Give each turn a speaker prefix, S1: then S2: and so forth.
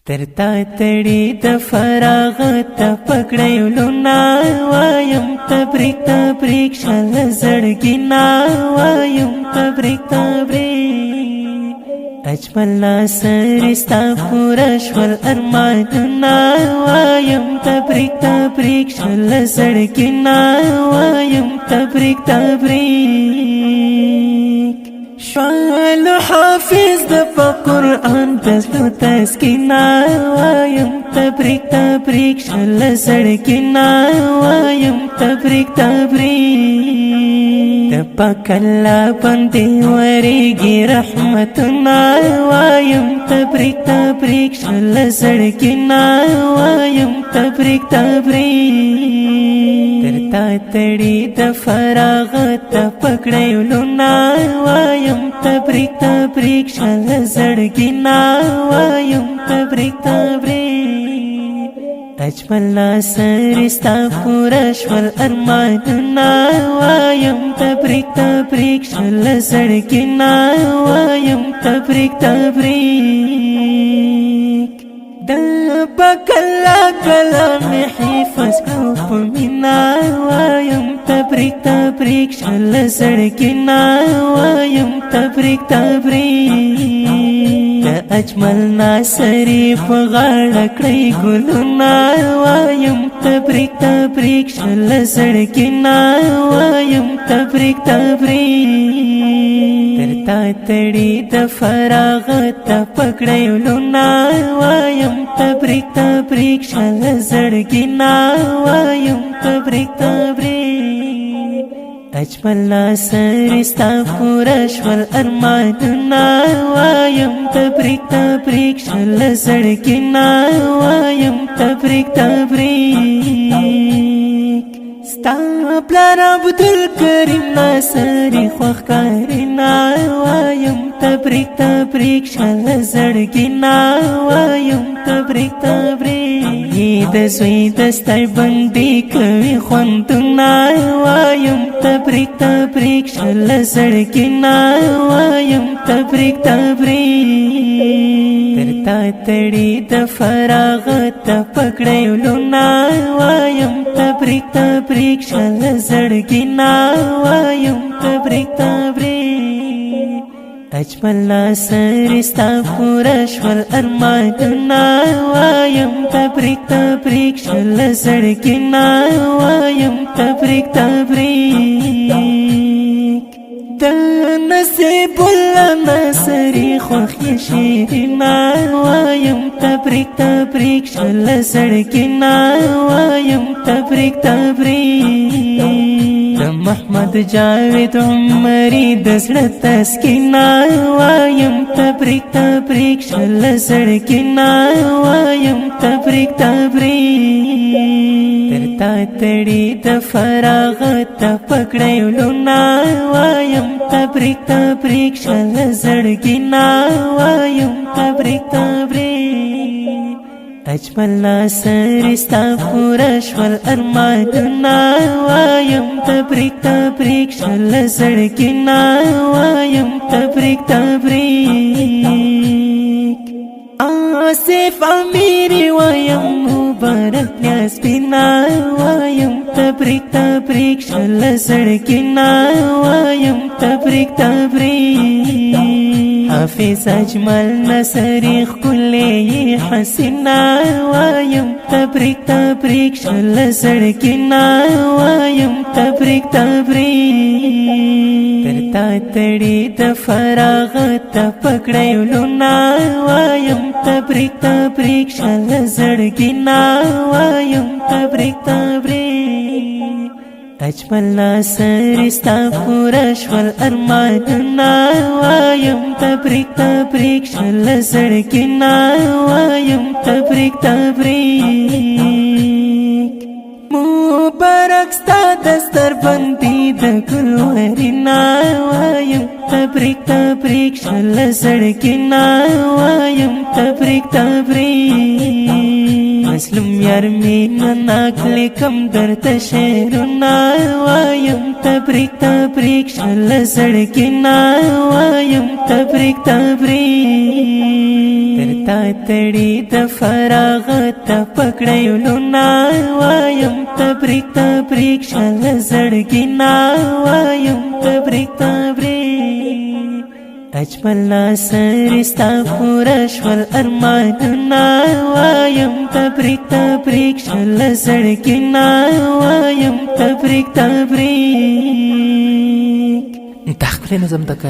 S1: ترتا تړي د فراغت پکړې لونا وایم تبریک تبریک شل زړګینا وایم تبریک تبریک اجمل ناصر استا پورا شول ارماننا وایم تبریک تبریک شل زړګینا وایم تبریک تبریک شوال حافظ د قرآن تسلو تسکینا وایم تبریک تبریک شل زړګینا وایم تبریک تبریک د پاک الله باندې ورېږي رحمتنا وایم تبریک تبریک شل زړګینا وایم تبریک تبریک ترتا تړي د فراغت پکړې لونا وایم تبریک تبریک شل زړګینا وایم تبریک تبریک اجمل ناصر استا پورا شول ارماننا وایم تبریک تبریک شل زړګینا وایم تبریک تبریک د پکلا کلام حفظ کو پمینا وایم تبریک تبریک شل زړګینا وایم تبریک تبریک اجمل ناصر په غاړه کړی ګلونه وایم تبریک تبریک شل زړګینا وایم تبریک تبریک ترتا تړي د فراغت پکړې لونا وایم تبریک تبریک شل زړګینا وایم تبریک تبریک اجمل ناصر استا پورا شول ارماننا وایم تبریک تبریک شل زړګینا وایم تبریک تبریک ستا پلار عبدالکریم ناصر خوښ کارینا وایم تبریک تبریک شل زړګینا وایم تبریک تبریک د زوی دستای بندي کوي خوندونه وایم تبریک تبریک شل زړګینا وایم تبریک تبریک ترتا تړي د فراغت پکړې لونا وایم تبریک تبریک شل زړګینا وایم تبریک تبریک اجمل ناصر استا پورا شول ارماننا وایم تبریک تبریک شل زړګینا وایم تبریک تبریک د نصیب الله ناصری خوښي شیرینا وایم تبریک تبریک شل زړګینا وایم تبریک تبریک محمد جاوید عمری د زړه تسکینا وایم تبریک تبریک شل زړګینا وایم تبریک تبریک ترتا تړي د فراغت پکړې لونا وایم تبریک تبریک شل زړګینا وایم تبریک تبریک اجمل ناصر استا پورا شول ارماننا وایم تبریک تبریک شل زړګینا وایم تبریک تبریک آصف امیری وایم مبارک نیاز بینا وایم تبریک تبریک شل زړګینا وایم تبریک تبریک حافظ اجمل ناصری ښکلی حسینا وایم تبریک تبریک شل زړګینا وایم تبریک تبریک ترتا تړي د فراغت پکړې لونا وایم تبریک تبریک شل زړګینا وایم تبریک تبریک اجمل ناصر استا پورا شول ارماننا وایم تبریک تبریک شل زړګینا وایم تبریک تبریک مبارک ستا دستر بندي د ګلورینا وایم تبریک تبریک شل زړګینا وایم تبریک تبریک مسلم یار مینا ناکلی کم درد شیرنا وایم تبریک تبریک شل زړګینا وایم تبریک تبریک تا تړي د فراغت پکړې لونا وایم تبریک تبریک شل زړګینا وایم تبریک تبریک اجمل ناصر استا پورا شول ارماننا وایم تبریک تبریک شل زړګینا وایم تبریک تبریک
S2: د خپل نظم د